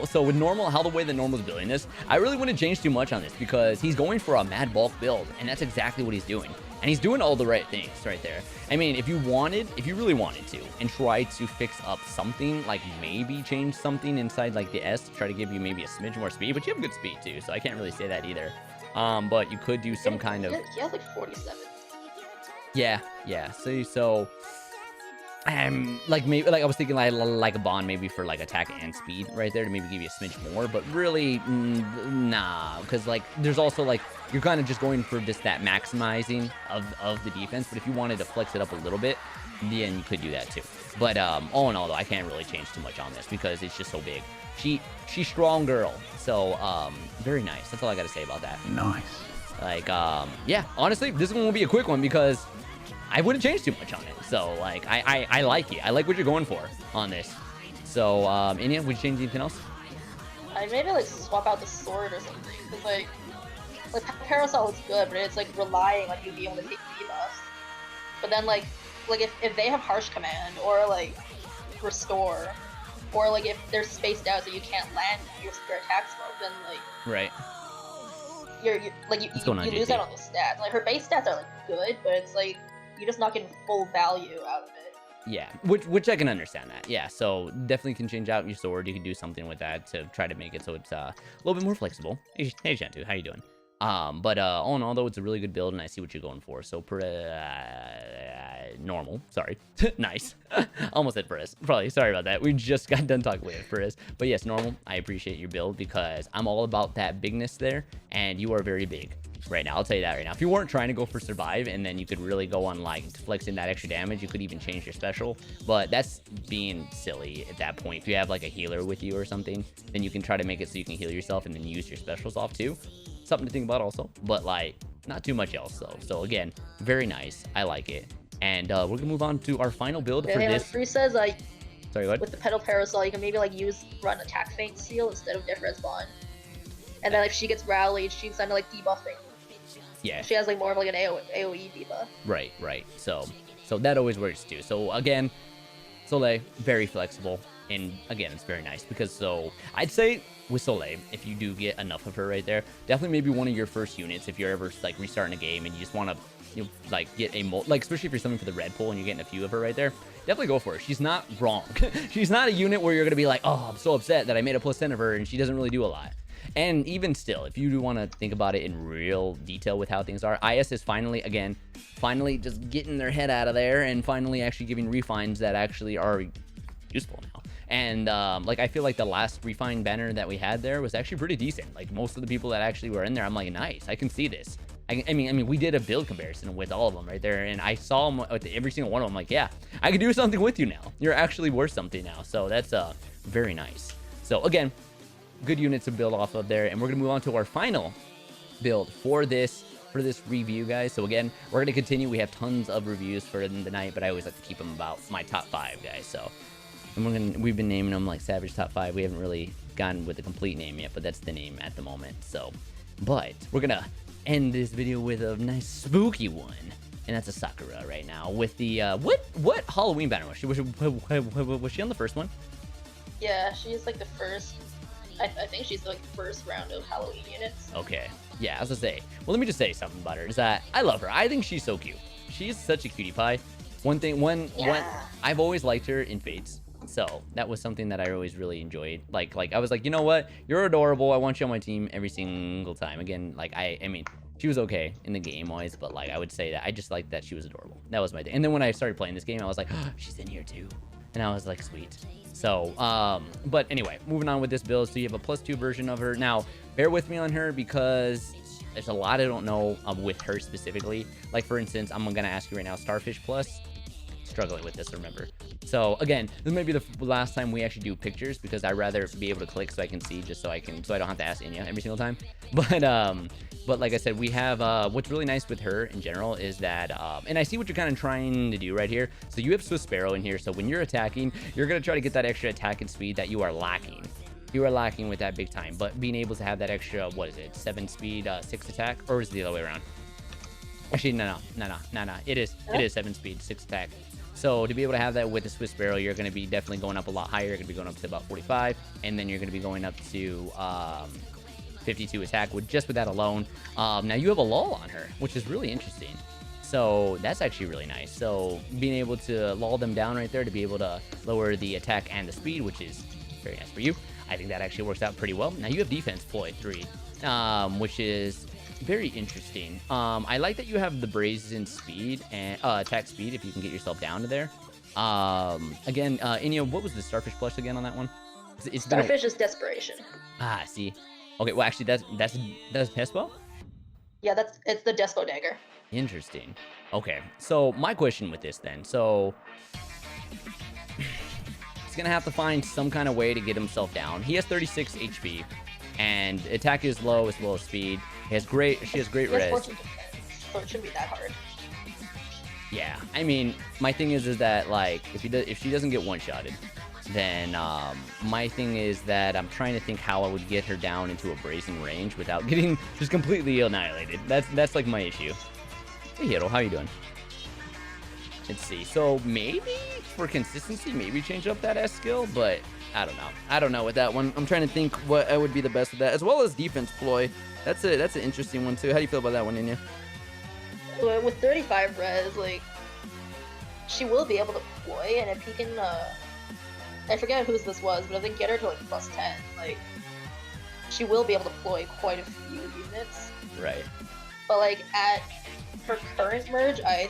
S1: So with normal, how the way that normal's building this, I really wouldn't change too much on this, because he's going for a mad bulk build, and that's exactly what he's doing. And he's doing all the right things right there. I mean, if you really wanted to, and try to fix up something, like maybe change something inside like the S to try to give you maybe a smidge more speed, but you have good speed too, so I can't really say that either. But you could do some kind of...
S2: He has like 47.
S1: Yeah. So like maybe like I was thinking like a bond maybe for like attack and speed right there to maybe give you a smidge more, but really nah, because like there's also like you're kind of just going for just that maximizing of the defense. But if you wanted to flex it up a little bit, then you could do that too. But all in all though, I can't really change too much on this because it's just so big. She's strong girl, so very nice. That's all I gotta say about that.
S3: Nice.
S1: Like yeah, honestly this one will be a quick one because I wouldn't change too much on it. So, like, I like it. I like what you're going for on this. So, Inya, would you change anything else?
S2: I maybe, like, swap out the sword or something. Because, like Parasol is good, but it's, like, relying on you being able to take debuffs. But then, like if they have Harsh Command, or, like, Restore, or, like, if they're spaced out so you can't land your attack smoke, then, like...
S1: Right.
S2: You lose out on the stats. Like, her base stats are, like, good, but it's, like... You're just not getting full value out of it.
S1: Yeah, which I can understand that. Yeah, so definitely can change out your sword. You can do something with that to try to make it so it's a little bit more flexible. Hey Shantu, how you doing? But all in all though, it's a really good build and I see what you're going for. So normal, sorry. Nice. Almost said Perez. Probably, sorry about that. We just got done talking with Perez. But yes, normal. I appreciate your build because I'm all about that bigness there and you are very big. Right now, I'll tell you that right now. If you weren't trying to go for survive and then you could really go on like flexing that extra damage, you could even change your special, but that's being silly at that point. If you have like a healer with you or something, then you can try to make it so you can heal yourself and then use your specials off too. Something to think about also, but like not too much else though. So again, very nice. I like it. And we're gonna move on to our final build for this.
S2: Free says like
S1: sorry, go ahead.
S2: With the Petal Parasol, you can maybe like run attack feint seal instead of Defense Bond. And then if she gets rallied, she's kind of like debuffing.
S1: Yeah.
S2: She has like more of like an AoE debuff.
S1: Right. So that always works too. So again, Soleil, very flexible. And again, it's very nice because so I'd say with Soleil, if you do get enough of her right there, definitely maybe one of your first units if you're ever like restarting a game and you just want to like get a like especially if you're summing for the red pool and you're getting a few of her right there, definitely go for it. She's not wrong. She's not a unit where you're gonna be like, oh, I'm so upset that I made a +10 of her and she doesn't really do a lot. And even still, if you do want to think about it in real detail with how things are, IS is finally just getting their head out of there and finally actually giving refines that actually are useful now. And like I feel like the last refine banner that we had there was actually pretty decent. Like most of the people that actually were in there, I'm like, nice, I can see this. I mean, we did a build comparison with all of them right there, and I saw them with every single one of them. Like, yeah, I can do something with you now. You're actually worth something now. So that's very nice. So again, good units to build off of there, and we're gonna move on to our final build for this review, guys. So again, we're gonna continue. We have tons of reviews for the night, but I always like to keep them about my top 5, guys. So and we've been naming them like Savage Top 5. We haven't really gotten with the complete name yet, but that's the name at the moment. So, but we're gonna end this video with a nice spooky one, and that's a Sakura right now with the what Halloween banner was she? Was she on the first one?
S2: Yeah, she's like the first. I think she's like the first round of Halloween units.
S1: Okay. Yeah, as I say. Well, let me just say something about her. Is that I love her. I think she's so cute. She's such a cutie pie. One I've always liked her in Fates. So that was something that I always really enjoyed. Like I was like, you know what? You're adorable. I want you on my team every single time. Again, like I mean, she was okay in the game wise, but like I would say that I just liked that she was adorable. That was my thing. And then when I started playing this game, I was like, oh, she's in here too. And I was like, sweet. So, but anyway, moving on with this build. So you have a +2 version of her. Now, bear with me on her because there's a lot I don't know with her specifically. Like, for instance, I'm going to ask you right now, Starfish Plus. Struggling with this, remember. So, again, this may be the last time we actually do pictures because I'd rather be able to click so I can see just so I don't have to ask Inya every single time. But like I said, we have, what's really nice with her in general is that, and I see what you're kind of trying to do right here. So you have Swiss Sparrow in here. So when you're attacking, you're going to try to get that extra attack and speed that you are lacking. You are lacking with that big time, but being able to have that extra, what is it, 7 speed, 6 attack, or is it the other way around? Actually, no. It is 7 speed, 6 attack. So to be able to have that with the Swiss Sparrow, you're going to be definitely going up a lot higher. You're going to be going up to about 45, and then you're going to be going up to 52 attack with that alone. Now you have a lull on her, which is really interesting. So that's actually really nice. So being able to lull them down right there to be able to lower the attack and the speed, which is very nice for you. I think that actually works out pretty well. Now you have defense ploy 3, which is very interesting. I like that you have the brazen speed and attack speed if you can get yourself down to there. Again, Inyo, what was the starfish plush again on that one? It's
S2: Starfish is desperation.
S1: Ah, see. Okay, well actually that's Tespo?
S2: Yeah, it's the Despo dagger.
S1: Interesting. Okay, so my question with this then, so he's gonna have to find some kind of way to get himself down. He has 36 HP, and attack is low as well as speed. She has great res.
S2: 14 defense, so it shouldn't be that hard.
S1: Yeah, I mean, my thing is that like if she doesn't get one-shotted, then my thing is that I'm trying to think how I would get her down into a brazen range without getting just completely annihilated. That's like my issue. Hey Hiro, how you doing? Let's see. So maybe for consistency, maybe change up that S skill, but I don't know. I don't know with that one. I'm trying to think what I would be the best with that, as well as defense ploy. That's an interesting one too. How do you feel about that one, Inya?
S2: With 35 res, like she will be able to ploy, and if he can, I forget whose this was, but if they get her to like plus 10, like she will be able to ploy quite a few units.
S1: Right.
S2: But like at her current merge, I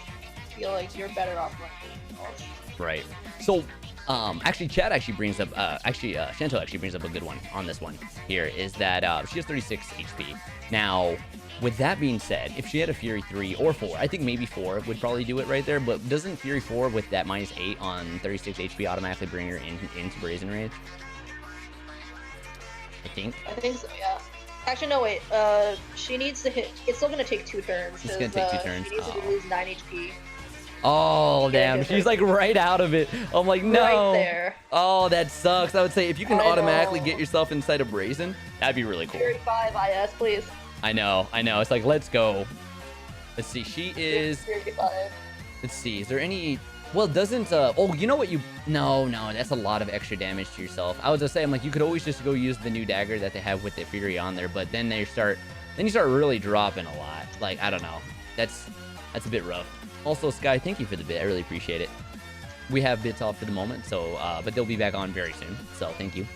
S2: feel like you're better off running.
S1: Right. So, actually, Chad actually brings up, Shanto actually brings up a good one on this one here, is that she has 36 HP. Now, with that being said, if she had a Fury 3 or 4, I think maybe 4 would probably do it right there, but doesn't Fury 4 with that -8 on 36 HP automatically bring her into Brazen range? I think so,
S2: yeah. Actually, no, wait. She needs to hit. It's still gonna take 2 turns.
S1: It's gonna take 2 turns.
S2: She needs to lose 9 HP.
S1: Oh, damn. She's like right out of it. I'm like, no.
S2: Right there.
S1: Oh, that sucks. I would say if you can automatically get yourself inside of Brazen, that'd be really cool.
S2: 35 IS, please.
S1: I know. It's like, let's go. Let's see. She is.
S2: 35.
S1: Let's see. Is there any. Well, doesn't. Oh, you know what? No. That's a lot of extra damage to yourself. I was gonna say, I'm like, you could always just go use the new dagger that they have with the Fury on there, but then you start really dropping a lot. Like, I don't know. That's a bit rough. Also, Sky, thank you for the bit. I really appreciate it. We have bits off for the moment, so but they'll be back on very soon. So thank you.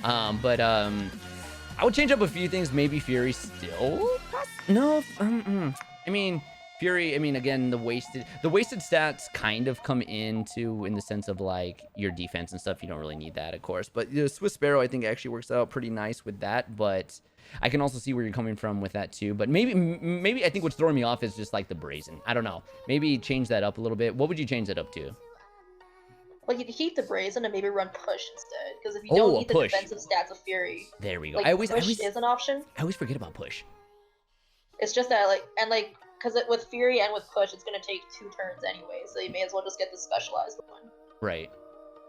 S1: I would change up a few things. Maybe Fury still. No. I mean, Fury. I mean, again, the wasted stats kind of come in the sense of like your defense and stuff. You don't really need that, of course. But the Swiss Sparrow, I think, actually works out pretty nice with that. But I can also see where you're coming from with that too. But maybe I think what's throwing me off is just like the Brazen. I don't know. Maybe change that up a little bit. What would you change that up to?
S2: Well, you could keep the Brazen and maybe run Push instead. Because if you don't need the defensive stats of Fury,
S1: there we go.
S2: Like, Push is an option.
S1: I always forget about Push.
S2: It's just that because with Fury and with Push, it's gonna take 2 turns anyway. So you may as well just get the specialized one.
S1: Right.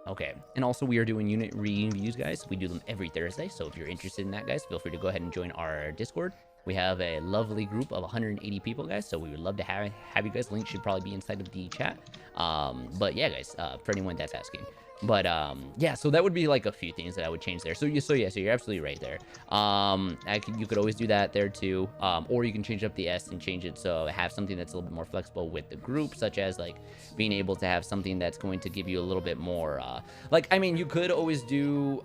S1: Okay, and also we are doing unit reviews, guys. We do them every Thursday, so if you're interested in that, guys, feel free to go ahead and join our Discord. We have a lovely group of 180 people, guys, so we would love to have you guys. Link should probably be inside of the chat. But yeah, guys, for anyone that's asking. But yeah, so that would be like a few things that I would change there. So you're absolutely right there. You could always do that there too, or you can change up the S and change it so have something that's a little bit more flexible with the group, such as like being able to have something that's going to give you a little bit more. Like, I mean, you could always do.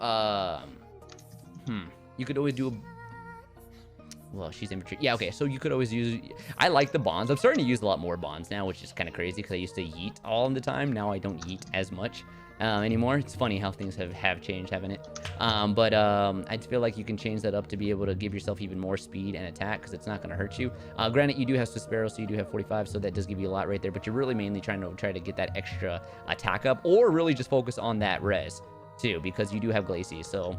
S1: You could always do. Well, she's immature. Yeah, okay, so you could always use... I like the bonds. I'm starting to use a lot more bonds now, which is kind of crazy because I used to yeet all the time. Now I don't yeet as much anymore. It's funny how things have changed, haven't it? I feel like you can change that up to be able to give yourself even more speed and attack because it's not going to hurt you. Granted, you do have Swiss Sparrow, so you do have 45, so that does give you a lot right there, but you're really mainly trying to get that extra attack up or really just focus on that res, too, because you do have Glacies, so...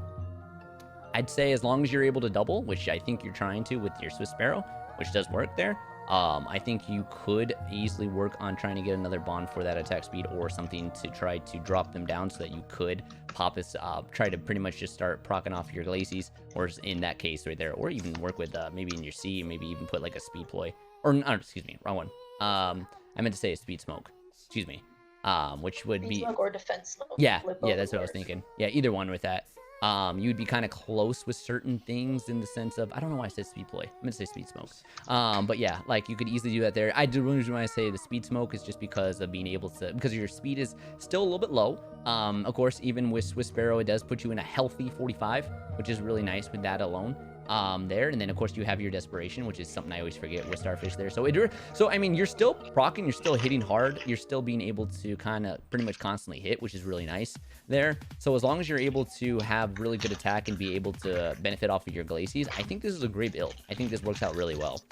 S1: I'd say as long as you're able to double, which I think you're trying to with your Swiss Sparrow, which does work there, I think you could easily work on trying to get another bond for that attack speed or something to try to drop them down so that you could pop us try to pretty much just start procking off your Glacies, or in that case right there, or even work with maybe in your C, maybe even put like a speed ploy, or excuse me, wrong one. I meant to say a speed smoke, excuse me, which would be
S2: smoke or defense smoke.
S1: Yeah, that's what I was thinking. Yeah, either one with that. you'd be kind of close with certain things in the sense of, I don't know why I said speed ploy. I'm gonna say speed smoke. But yeah, like you could easily do that there. I do reason why I say the speed smoke is just because of being able to, because your speed is still a little bit low. Of course, even with Swiss Sparrow, it does put you in a healthy 45, which is really nice with that alone. There, and then of course you have your desperation, which is something I always forget with Starfish there. So I mean, you're still proccing, you're still hitting hard, you're still being able to kind of pretty much constantly hit, which is really nice there. So as long as you're able to have really good attack and be able to benefit off of your Glacies, I think this is a great build. I think this works out really well.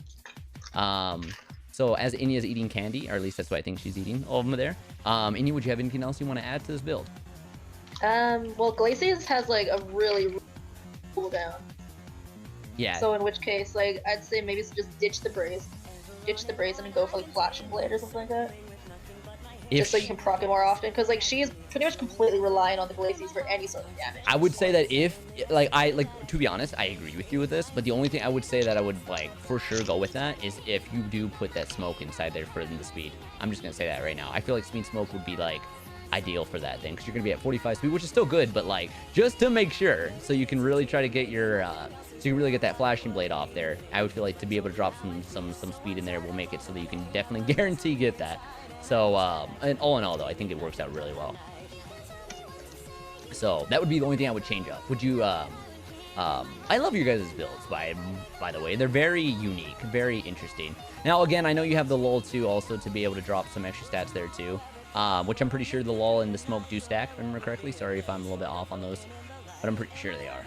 S1: So as Inya's eating candy, or at least that's what I think she's eating over there. Inya, would you have anything else you want to add to this build?
S2: Well, Glacies has like a really cooldown.
S1: Yeah.
S2: So in which case, like, I'd say maybe just ditch the brazen and go for like flashing blade or something like that. Just so you can proc it more often, because like she's pretty much completely reliant on the Glacies for any sort of damage.
S1: I would say that if to be honest, I agree with you with this, but the only thing I would say that I would like for sure go with that is if you do put that smoke inside there for the speed. I'm just gonna say that right now. I feel like speed smoke would be like ideal for that thing, because you're gonna be at 45 speed, which is still good, but like just to make sure, so you can really try to get your so you can really get that flashing blade off there. I would feel like to be able to drop some speed in there will make it so that you can definitely guarantee get that. So and all in all though, I think it works out really well. So that would be the only thing I would change up. Would you I love your guys' builds by the way. They're very unique, very interesting. Now again, I know you have the lull too, also to be able to drop some extra stats there too. Which I'm pretty sure the lull and the smoke do stack, if I remember correctly. Sorry if I'm a little bit off on those, but I'm pretty sure they are.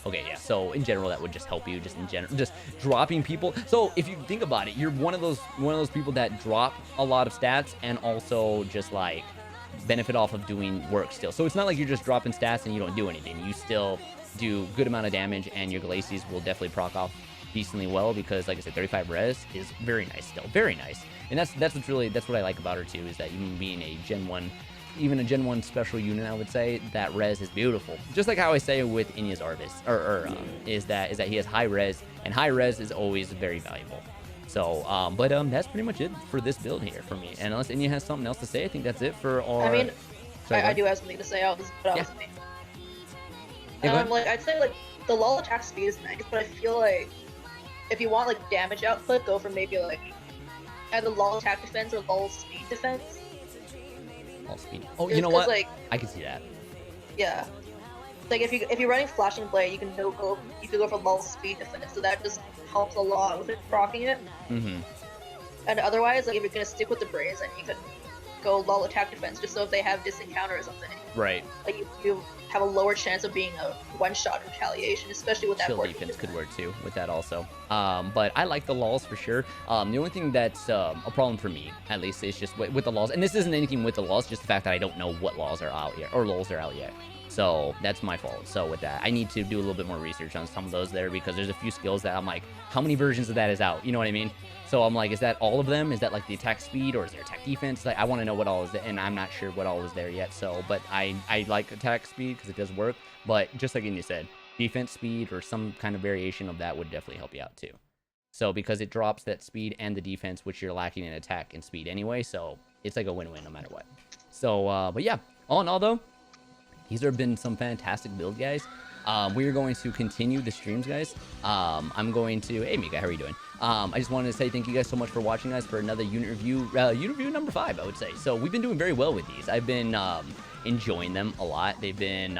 S1: Okay, yeah, so in general that would just help you, just in general, just dropping people. So if you think about it, you're one of those people that drop a lot of stats and also just like benefit off of doing work still. So it's not like you're just dropping stats and you don't do anything. You still do good amount of damage, and your Glacies will definitely proc off decently well, because like I said, 35 res is very nice still, very nice. And that's what I like about her too, is that even being a Gen 1, even a Gen 1 special unit, I would say that res is beautiful. Just like how I say with Inya's Arvis, is that he has high res, and high res is always very valuable. So, but that's pretty much it for this build here for me. And unless Inya has something else to say, I think that's it for our...
S2: I mean, I do have something to say. Like I'd say like the lull attack speed is nice, but I feel like if you want like damage output, go for maybe like either lull attack defense or lull speed defense.
S1: Lull speed. Oh, you know what? Like, I can see that.
S2: Yeah. Like if you're running flashing blade, you can go for lull speed defense, so that just helps a lot with it proccing it. And otherwise, like if you're gonna stick with the brazen, you could go lull attack defense, just so if they have disencounter or something,
S1: right?
S2: Like you have a lower chance of being a one-shot retaliation, especially with that
S1: chill defense could work too with that also. But I like the lulls for sure. The only thing that's a problem for me, at least, is just with the lulls, and this isn't anything with the lulls, just the fact that I don't know what lulls are out yet, or lulls are out yet. So that's my fault. So with that, I need to do a little bit more research on some of those there, because there's a few skills that I'm like, how many versions of that is out? You know what I mean? So I'm like, is that all of them? Is that like the attack speed, or is there attack defense? Like, I want to know what all is there, and I'm not sure what all is there yet. So, but I like attack speed because it does work. But just like you said, defense speed or some kind of variation of that would definitely help you out too. So because it drops that speed and the defense, which you're lacking in attack and speed anyway. So it's like a win-win no matter what. So, but yeah, all in all though, these have been some fantastic build, guys. We are going to continue the streams, guys. I'm going to... Hey, Mika, how are you doing? I just wanted to say thank you guys so much for watching, guys, for another unit review number 5, I would say. So we've been doing very well with these. I've been enjoying them a lot. They've been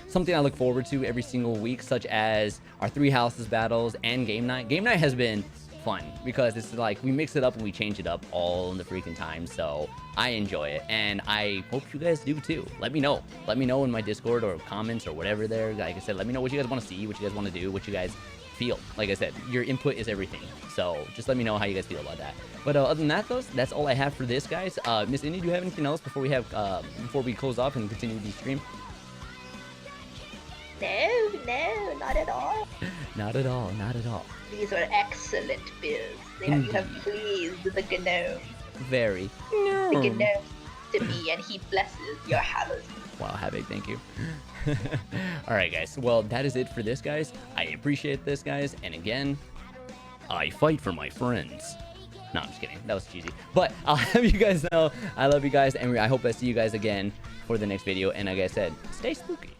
S1: something I look forward to every single week, such as our 3 houses battles and game night. Game night has been fun because it's like we mix it up and we change it up all in the freaking time. So I enjoy it, and I hope you guys do too. Let me know in my Discord or comments or whatever there. Like I said, let me know what you guys want to see, what you guys want to do, what you guys feel. Like I said, your input is everything, so just let me know how you guys feel about that. But other than that, though, that's all I have for this, guys. Miss Indy, do you have anything else before we close off and continue the stream?
S2: No, not at all.
S1: Not at all.
S2: These are excellent builds. You have pleased the gnome.
S1: Very.
S2: The gnome to me, and he blesses your house.
S1: Wow, Havoc, thank you. Alright, guys. Well, that is it for this, guys. I appreciate this, guys. And again, I fight for my friends. No, I'm just kidding. That was cheesy. But I'll have you guys know I love you guys, and I hope I see you guys again for the next video. And like I said, stay spooky.